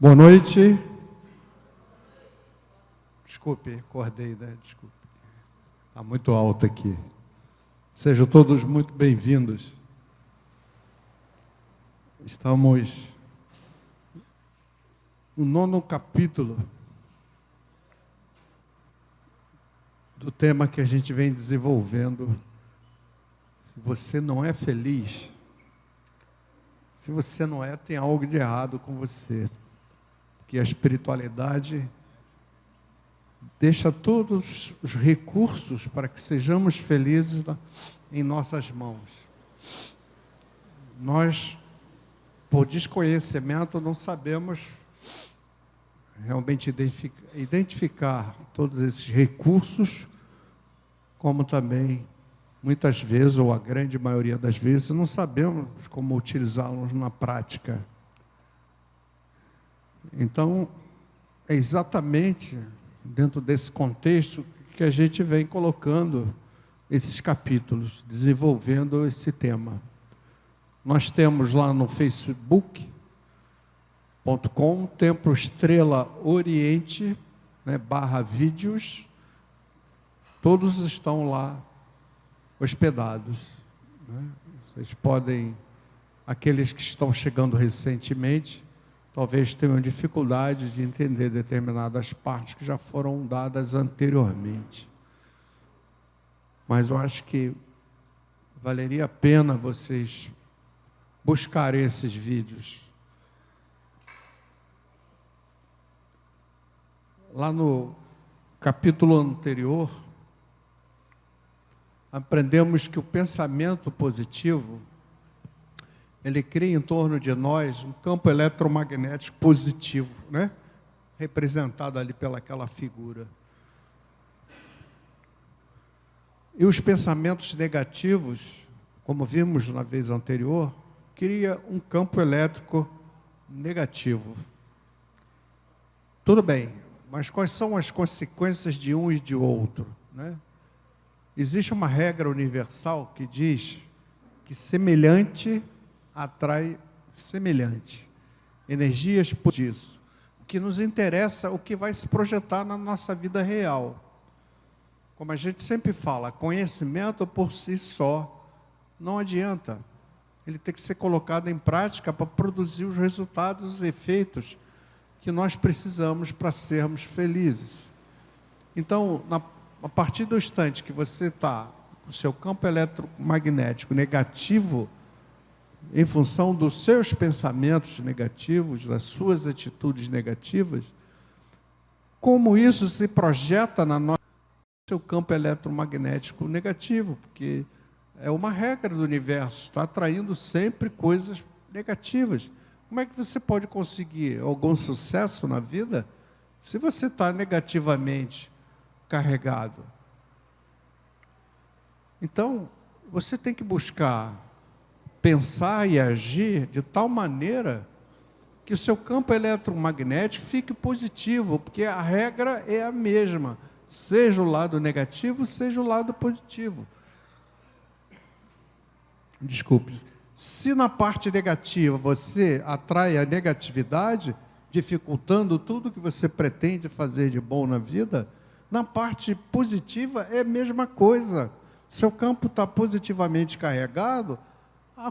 Boa noite. Desculpe, acordei, né? Desculpe. Está muito alto aqui. Sejam todos muito bem-vindos. Estamos no 9º capítulo do tema que a gente vem desenvolvendo. Se você não é feliz, se você não é, tem algo de errado com você. Que a espiritualidade deixa todos os recursos para que sejamos felizes em nossas mãos. Nós, por desconhecimento, não sabemos realmente identificar todos esses recursos, como também, muitas vezes, ou a grande maioria das vezes, não sabemos como utilizá-los na prática. Então, é exatamente dentro desse contexto que a gente vem colocando esses capítulos, desenvolvendo esse tema. Nós temos lá no facebook.com, Templo Estrela Oriente, /vídeos, todos estão lá hospedados. Vocês podem, aqueles que estão chegando recentemente, talvez tenham dificuldade de entender determinadas partes que já foram dadas anteriormente. Mas eu acho que valeria a pena vocês buscarem esses vídeos. Lá no capítulo anterior, aprendemos que o pensamento positivo ele cria em torno de nós um campo eletromagnético positivo, representado ali pelaquela figura. E os pensamentos negativos, como vimos na vez anterior, cria um campo elétrico negativo. Tudo bem, mas quais são as consequências de um e de outro? Existe uma regra universal que diz que semelhante atrai semelhante. Energias por isso. O que nos interessa, o que vai se projetar na nossa vida real. Como a gente sempre fala, conhecimento por si só não adianta. Ele tem que ser colocado em prática para produzir os resultados e efeitos que nós precisamos para sermos felizes. Então, a partir do instante que você está com o seu campo eletromagnético negativo, em função dos seus pensamentos negativos, das suas atitudes negativas, como isso se projeta no seu campo eletromagnético negativo, porque é uma regra do universo, está atraindo sempre coisas negativas. Como é que você pode conseguir algum sucesso na vida se você está negativamente carregado? Então, você tem que buscar pensar e agir de tal maneira que o seu campo eletromagnético fique positivo, porque a regra é a mesma, seja o lado negativo, seja o lado positivo. Desculpe. Se na parte negativa você atrai a negatividade, dificultando tudo que você pretende fazer de bom na vida, na parte positiva é a mesma coisa. Seu campo está positivamente carregado, a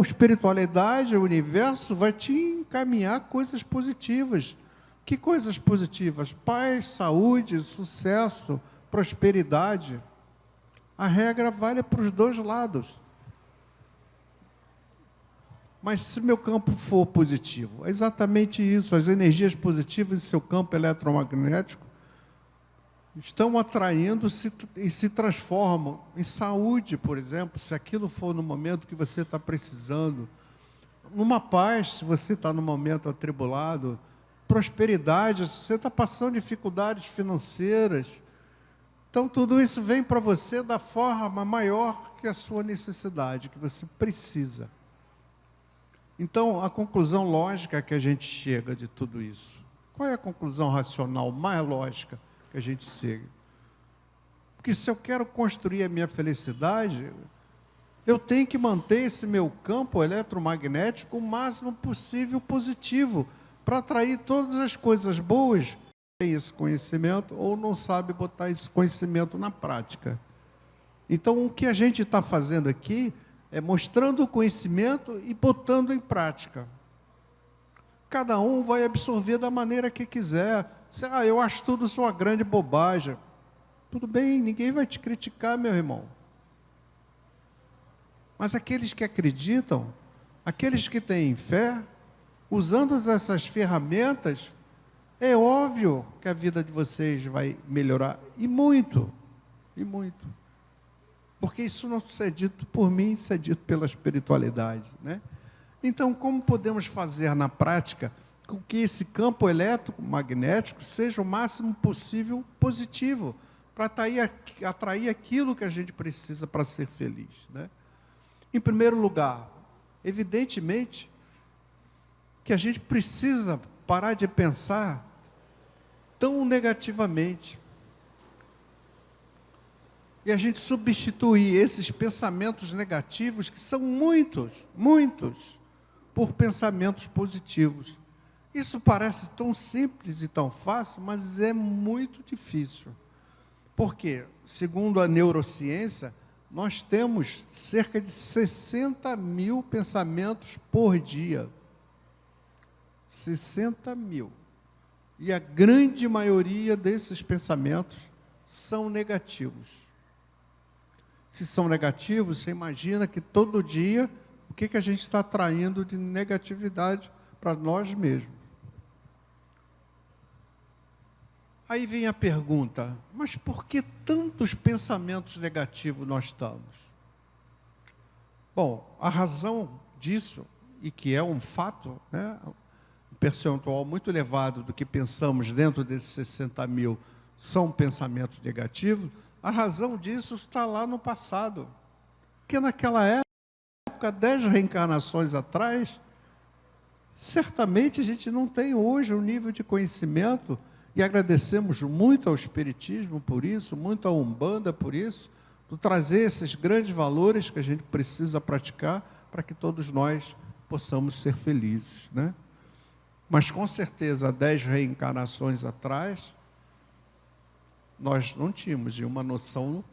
espiritualidade, o universo vai te encaminhar coisas positivas. Que coisas positivas? Paz, saúde, sucesso, prosperidade. A regra vale para os dois lados. Mas se meu campo for positivo, é exatamente isso. As energias positivas em seu campo eletromagnético estão atraindo e se transformam em saúde, por exemplo, se aquilo for no momento que você está precisando, numa paz, se você está no momento atribulado, prosperidade, se você está passando dificuldades financeiras. Então, tudo isso vem para você da forma maior que a sua necessidade, que você precisa. Então, a conclusão lógica que a gente chega de tudo isso, qual é a conclusão racional mais lógica que a gente chega? Porque se eu quero construir a minha felicidade, eu tenho que manter esse meu campo eletromagnético o máximo possível positivo, para atrair todas as coisas boas, tem esse conhecimento ou não sabe botar esse conhecimento na prática. Então, o que a gente está fazendo aqui é mostrando o conhecimento e botando em prática. Cada um vai absorver da maneira que quiser. Eu acho tudo isso uma grande bobagem. Tudo bem, ninguém vai te criticar, meu irmão. Mas aqueles que acreditam, aqueles que têm fé, usando essas ferramentas, é óbvio que a vida de vocês vai melhorar. E muito, e muito. Porque isso não é dito por mim, isso é dito pela espiritualidade, né? Então, como podemos fazer na prática com que esse campo eletromagnético seja o máximo possível positivo, para atrair aquilo que a gente precisa para ser feliz, né? Em primeiro lugar, evidentemente, que a gente precisa parar de pensar tão negativamente. E a gente substituir esses pensamentos negativos, que são muitos, por pensamentos positivos. Isso parece tão simples e tão fácil, mas é muito difícil. Porque, segundo a neurociência, nós temos cerca de 60 mil pensamentos por dia. 60 mil. E a grande maioria desses pensamentos são negativos. Se são negativos, você imagina que todo dia, o que a gente está atraindo de negatividade para nós mesmos. Aí vem a pergunta, mas por que tantos pensamentos negativos nós estamos? Bom, a razão disso, e que é um fato, né, um percentual muito elevado do que pensamos dentro desses 60 mil são pensamentos negativos, a razão disso está lá no passado. Porque naquela época, 10 reencarnações atrás, certamente a gente não tem hoje um nível de conhecimento, e agradecemos muito ao Espiritismo por isso, muito à Umbanda por isso, por trazer esses grandes valores que a gente precisa praticar para que todos nós possamos ser felizes, né? Mas com certeza, 10 reencarnações atrás, nós não tínhamos uma noção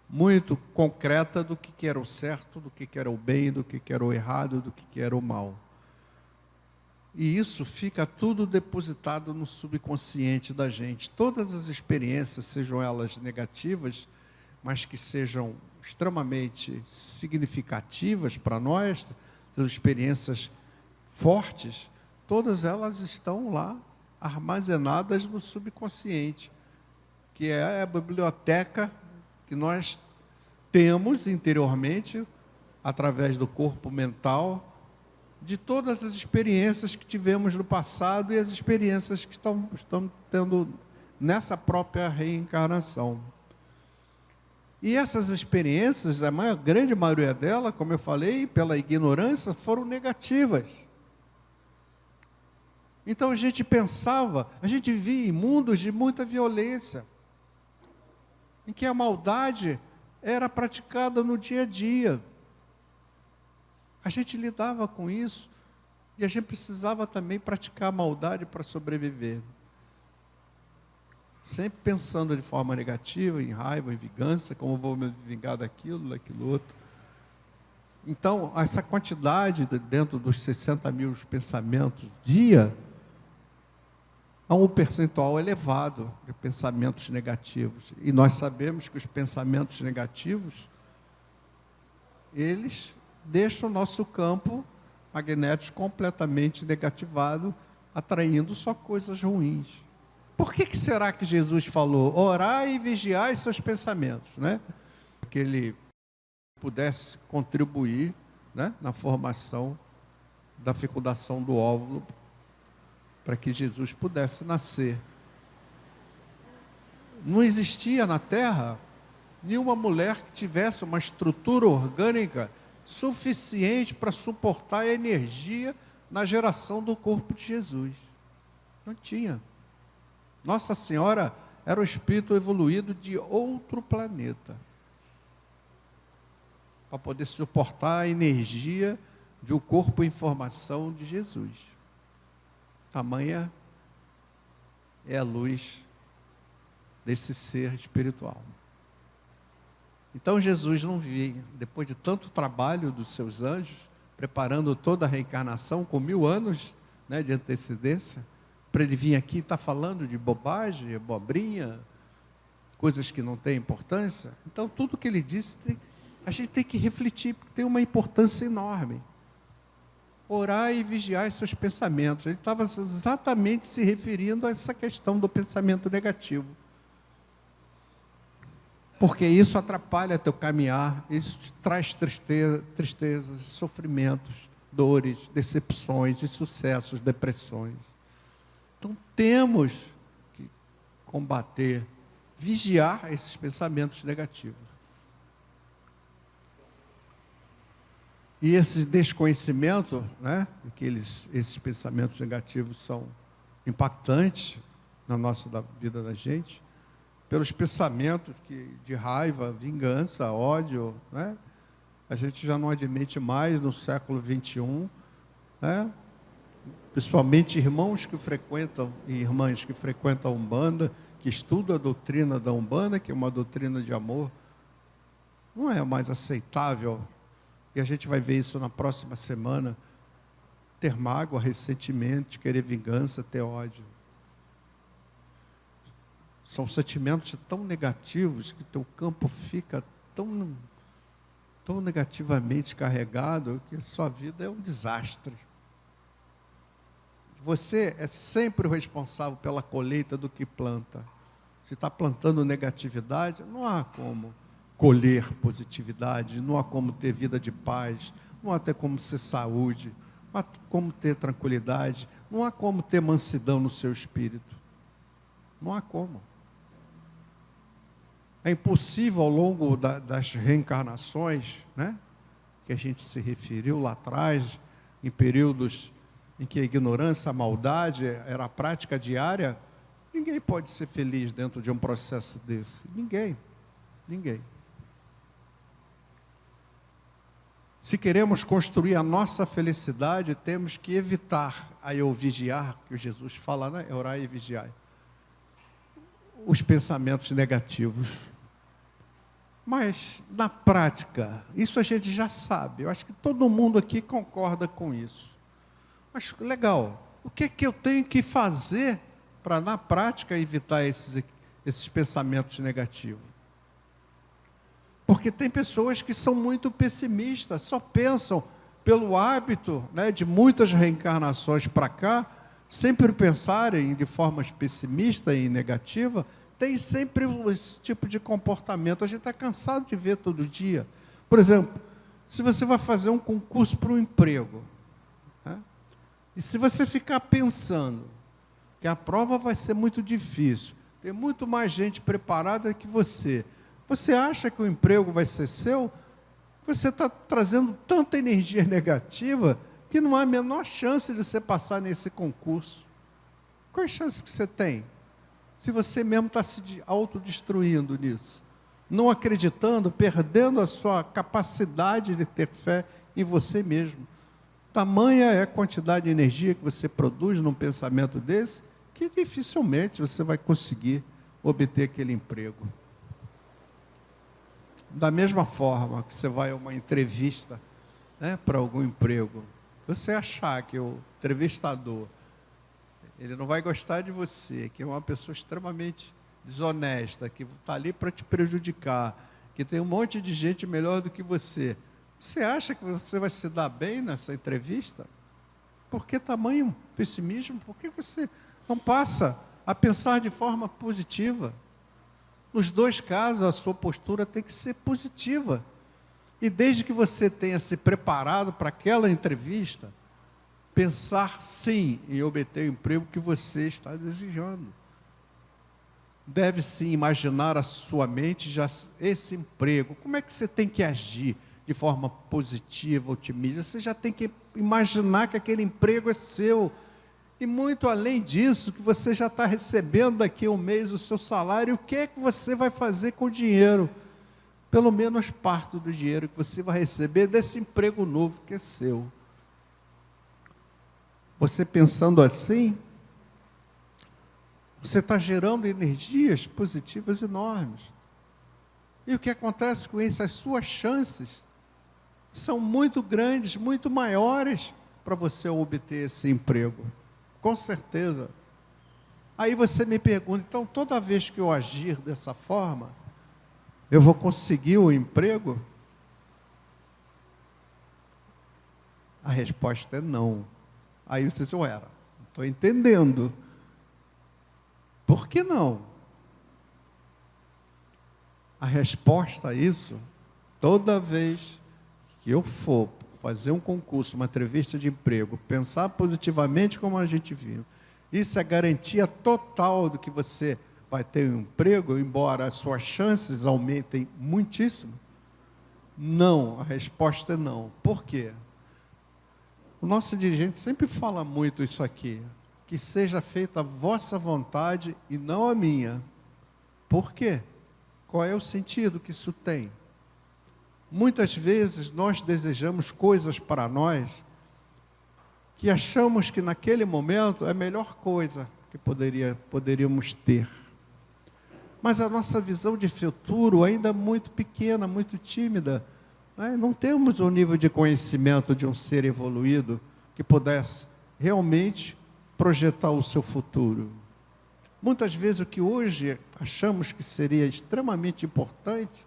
muito concreta do que era o certo, do que era o bem, do que era o errado, do que era o mal. E isso fica tudo depositado no subconsciente da gente. Todas as experiências, sejam elas negativas, mas que sejam extremamente significativas para nós, são experiências fortes, todas elas estão lá armazenadas no subconsciente, que é a biblioteca que nós temos interiormente, através do corpo mental, de todas as experiências que tivemos no passado e as experiências que estamos tendo nessa própria reencarnação. E essas experiências, a grande maioria delas, como eu falei, pela ignorância, foram negativas. Então a gente pensava, a gente vivia em mundos de muita violência, em que a maldade era praticada no dia a dia. A gente lidava com isso e a gente precisava também praticar a maldade para sobreviver. Sempre pensando de forma negativa, em raiva, em vingança, como vou me vingar daquilo outro. Então, essa quantidade dentro dos 60 mil pensamentos dia, há um percentual elevado de pensamentos negativos. E nós sabemos que os pensamentos negativos, eles deixam o nosso campo magnético completamente negativado, atraindo só coisas ruins. Por que será que Jesus falou, orai e vigiai seus pensamentos, né? Que ele pudesse contribuir, né, na formação da fecundação do óvulo, para que Jesus pudesse nascer. Não existia na Terra nenhuma mulher que tivesse uma estrutura orgânica suficiente para suportar a energia na geração do corpo de Jesus. Não tinha. Nossa Senhora era o espírito evoluído de outro planeta, para poder suportar a energia de o corpo em formação de Jesus. Tamanha é a luz desse ser espiritual. Então Jesus não vinha, depois de tanto trabalho dos seus anjos, preparando toda a reencarnação, com 1000 anos, né, de antecedência, para ele vir aqui e estar falando de bobagem, abobrinha, coisas que não têm importância. Então tudo que ele disse, a gente tem que refletir, porque tem uma importância enorme. Orar e vigiar seus pensamentos. Ele estava exatamente se referindo a essa questão do pensamento negativo. Porque isso atrapalha teu caminhar, isso te traz tristezas, sofrimentos, dores, decepções, insucessos, depressões. Então temos que combater, vigiar esses pensamentos negativos. E esse desconhecimento, né, que esses pensamentos negativos são impactantes na nossa vida da gente, pelos pensamentos de raiva, vingança, ódio, né, a gente já não admite mais no século XXI, né, principalmente irmãos que frequentam e irmãs que frequentam a Umbanda, que estudam a doutrina da Umbanda, que é uma doutrina de amor, não é mais aceitável. E a gente vai ver isso na próxima semana, ter mágoa, ressentimento, querer vingança, ter ódio. São sentimentos tão negativos que teu campo fica tão negativamente carregado que a sua vida é um desastre. Você é sempre o responsável pela colheita do que planta. Se está plantando negatividade, não há como colher positividade, não há como ter vida de paz, não há até como ter saúde, não há como ter tranquilidade, não há como ter mansidão no seu espírito. Não há como. É impossível ao longo das reencarnações, né, que a gente se referiu lá atrás, em períodos em que a ignorância, a maldade era a prática diária, ninguém pode ser feliz dentro de um processo desse. Ninguém. Se queremos construir a nossa felicidade, temos que evitar, aí o vigiar, que Jesus fala, né? Orar e vigiar, os pensamentos negativos. Mas, na prática, isso a gente já sabe, eu acho que todo mundo aqui concorda com isso. Mas, legal, o que é que eu tenho que fazer para, na prática, evitar esses pensamentos negativos? Porque tem pessoas que são muito pessimistas, só pensam pelo hábito, né, de muitas reencarnações para cá, sempre pensarem de forma pessimista e negativa, tem sempre esse tipo de comportamento. A gente está cansado de ver todo dia. Por exemplo, se você vai fazer um concurso para um emprego, né, e se você ficar pensando que a prova vai ser muito difícil, tem muito mais gente preparada que você acha que o emprego vai ser seu? Você está trazendo tanta energia negativa que não há a menor chance de você passar nesse concurso. Qual é a chance que você tem? Se você mesmo está se autodestruindo nisso, não acreditando, perdendo a sua capacidade de ter fé em você mesmo. Tamanha é a quantidade de energia que você produz num pensamento desse, que dificilmente você vai conseguir obter aquele emprego. Da mesma forma que você vai a uma entrevista, né, para algum emprego, você achar que o entrevistador, ele não vai gostar de você, que é uma pessoa extremamente desonesta, que está ali para te prejudicar, que tem um monte de gente melhor do que você acha que você vai se dar bem nessa entrevista? Por que tamanho pessimismo? Por que você não passa a pensar de forma positiva? Nos dois casos, a sua postura tem que ser positiva. E desde que você tenha se preparado para aquela entrevista, pensar sim em obter o emprego que você está desejando. Deve sim imaginar a sua mente já esse emprego. Como é que você tem que agir de forma positiva, otimista? Você já tem que imaginar que aquele emprego é seu. E muito além disso, que você já está recebendo daqui a um mês o seu salário, o que é que você vai fazer com o dinheiro? Pelo menos parte do dinheiro que você vai receber desse emprego novo que é seu. Você pensando assim, você está gerando energias positivas enormes. E o que acontece com isso? As suas chances são muito grandes, muito maiores para você obter esse emprego. Com certeza. Aí você me pergunta, então toda vez que eu agir dessa forma, eu vou conseguir o emprego? A resposta é não. Aí você diz, ué, estou entendendo. Por que não? A resposta a isso, toda vez que eu for fazer um concurso, uma entrevista de emprego, pensar positivamente como a gente viu, isso é garantia total do que você vai ter um emprego, embora as suas chances aumentem muitíssimo? Não, a resposta é não. Por quê? O nosso dirigente sempre fala muito isso aqui, que seja feita a vossa vontade e não a minha. Por quê? Qual é o sentido que isso tem? Muitas vezes nós desejamos coisas para nós que achamos que naquele momento é a melhor coisa que poderíamos ter. Mas a nossa visão de futuro ainda é muito pequena, muito tímida. Né? Não temos o nível de conhecimento de um ser evoluído que pudesse realmente projetar o seu futuro. Muitas vezes o que hoje achamos que seria extremamente importante,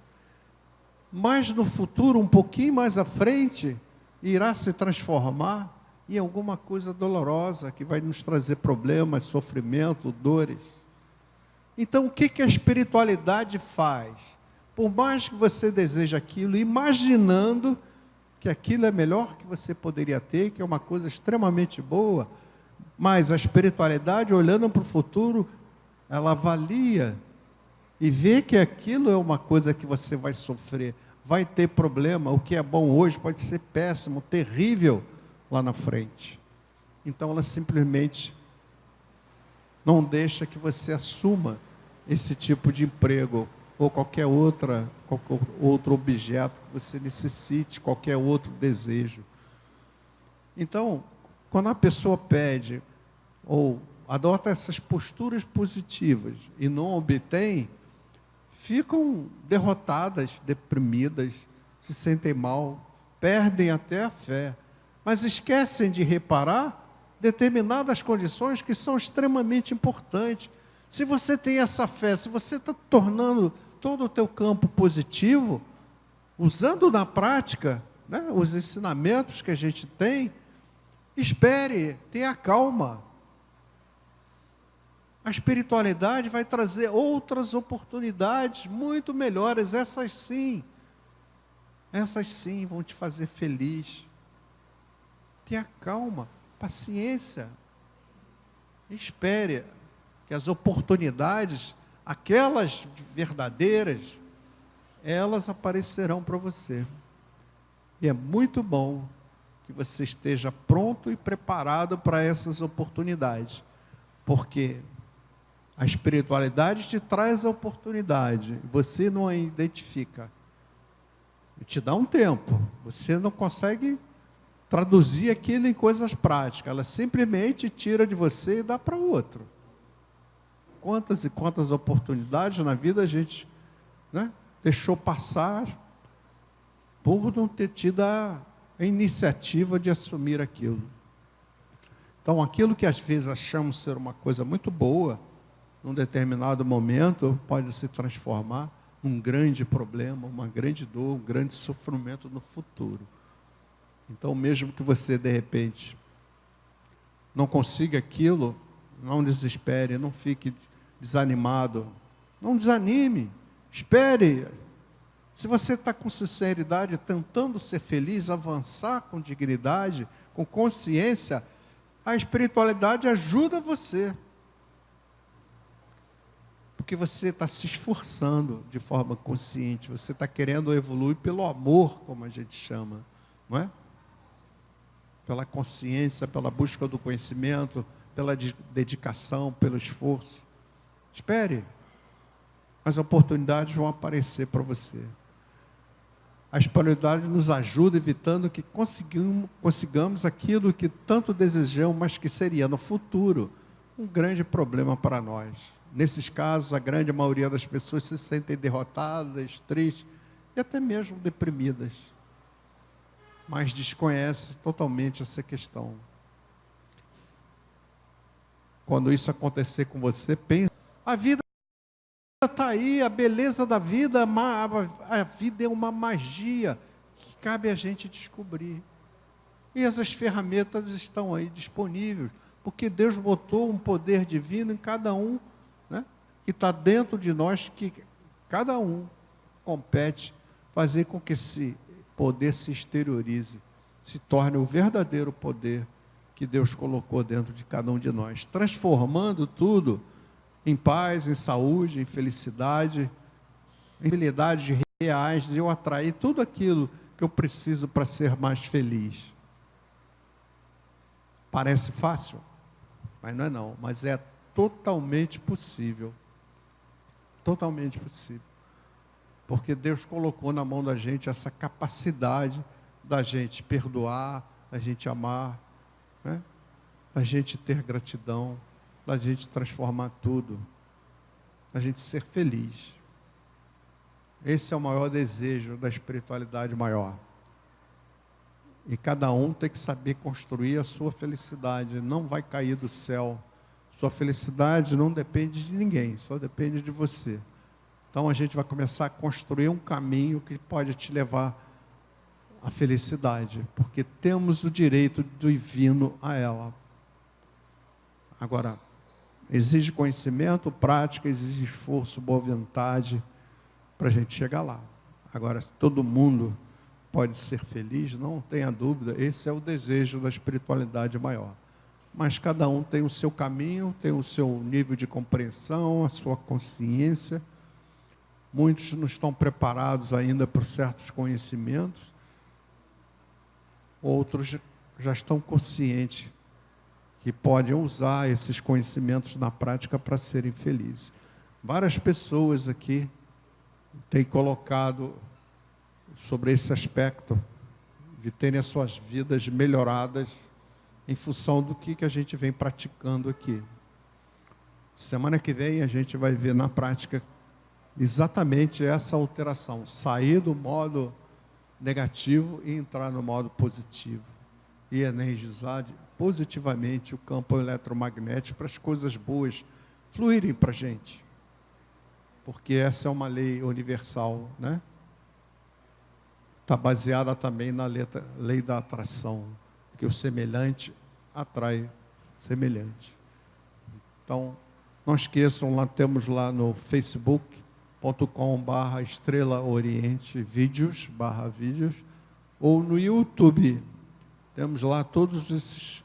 mas no futuro, um pouquinho mais à frente, irá se transformar em alguma coisa dolorosa, que vai nos trazer problemas, sofrimento, dores. Então, o que a espiritualidade faz? Por mais que você deseje aquilo, imaginando que aquilo é melhor que você poderia ter, que é uma coisa extremamente boa, mas a espiritualidade, olhando para o futuro, ela avalia e vê que aquilo é uma coisa que você vai sofrer, vai ter problema. O que é bom hoje pode ser péssimo, terrível lá na frente. Então ela simplesmente não deixa que você assuma esse tipo de emprego ou qualquer outro objeto que você necessite, qualquer outro desejo. Então, quando a pessoa pede ou adota essas posturas positivas e não obtém, ficam derrotadas, deprimidas, se sentem mal, perdem até a fé, mas esquecem de reparar determinadas condições que são extremamente importantes. Se você tem essa fé, se você está tornando todo o teu campo positivo, usando na prática, né, os ensinamentos que a gente tem, espere, tenha calma. A espiritualidade vai trazer outras oportunidades muito melhores, essas sim vão te fazer feliz. Tenha calma, paciência, espere que as oportunidades, aquelas verdadeiras, elas aparecerão para você. E é muito bom que você esteja pronto e preparado para essas oportunidades, porque a espiritualidade te traz a oportunidade, você não a identifica. E te dá um tempo, você não consegue traduzir aquilo em coisas práticas, ela simplesmente tira de você e dá para outro. Quantas e quantas oportunidades na vida a gente, né, deixou passar por não ter tido a iniciativa de assumir aquilo. Então, aquilo que às vezes achamos ser uma coisa muito boa, num determinado momento, pode se transformar num grande problema, uma grande dor, um grande sofrimento no futuro. Então, mesmo que você, de repente, não consiga aquilo, não desespere, não fique desanimado, não desanime, espere. Se você está com sinceridade, tentando ser feliz, avançar com dignidade, com consciência, a espiritualidade ajuda você. Porque você está se esforçando de forma consciente, você está querendo evoluir pelo amor, como a gente chama, não é? Pela consciência, pela busca do conhecimento, pela dedicação, pelo esforço. Espere, as oportunidades vão aparecer para você. A espiritualidade nos ajuda evitando que consigamos aquilo que tanto desejamos, mas que seria no futuro um grande problema para nós. Nesses casos, a grande maioria das pessoas se sentem derrotadas, tristes e até mesmo deprimidas, mas desconhecem totalmente essa questão. Quando isso acontecer com você, pense, a vida está aí, a beleza da vida, a vida é uma magia que cabe a gente descobrir. E essas ferramentas estão aí disponíveis, porque Deus botou um poder divino em cada um, né, que está dentro de nós, que cada um compete fazer com que esse poder se exteriorize, se torne o verdadeiro poder que Deus colocou dentro de cada um de nós, transformando tudo em paz, em saúde, em felicidade, em habilidades reais de eu atrair tudo aquilo que eu preciso para ser mais feliz. Parece fácil, mas não é não, mas é totalmente possível. Totalmente possível. Porque Deus colocou na mão da gente essa capacidade da gente perdoar, da gente amar, né? Da gente ter gratidão, da gente transformar tudo, da gente ser feliz. Esse é o maior desejo da espiritualidade maior. E cada um tem que saber construir a sua felicidade, não vai cair do céu. Sua felicidade não depende de ninguém, só depende de você. Então a gente vai começar a construir um caminho que pode te levar à felicidade, porque temos o direito divino a ela. Agora, exige conhecimento, prática, exige esforço, boa vontade para a gente chegar lá. Agora, todo mundo pode ser feliz, não tenha dúvida, esse é o desejo da espiritualidade maior. Mas cada um tem o seu caminho, tem o seu nível de compreensão, a sua consciência. Muitos não estão preparados ainda por certos conhecimentos, outros já estão conscientes que podem usar esses conhecimentos na prática para serem felizes. Várias pessoas aqui têm colocado sobre esse aspecto de terem as suas vidas melhoradas em função do que a gente vem praticando aqui. Semana que vem a gente vai ver na prática exatamente essa alteração, sair do modo negativo e entrar no modo positivo e energizar positivamente o campo eletromagnético para as coisas boas fluírem para a gente, porque essa é uma lei universal, né? Está baseada também na lei da atração, que o semelhante atrai semelhante. Então, não esqueçam, lá temos lá no facebook.com/Estrela Oriente vídeos, vídeos, ou no YouTube. Temos lá todos esses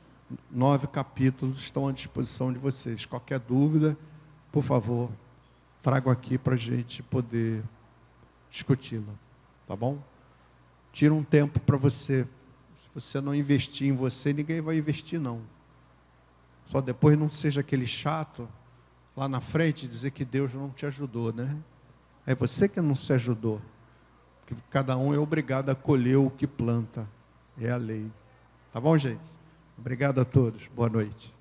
9 capítulos, estão à disposição de vocês. Qualquer dúvida, por favor, trago aqui para a gente poder discuti-la, tá bom? Tira um tempo para você. Se você não investir em você, ninguém vai investir não. Só depois não seja aquele chato lá na frente dizer que Deus não te ajudou, né? É você que não se ajudou. Porque cada um é obrigado a colher o que planta. É a lei. Tá bom, gente? Obrigado a todos. Boa noite.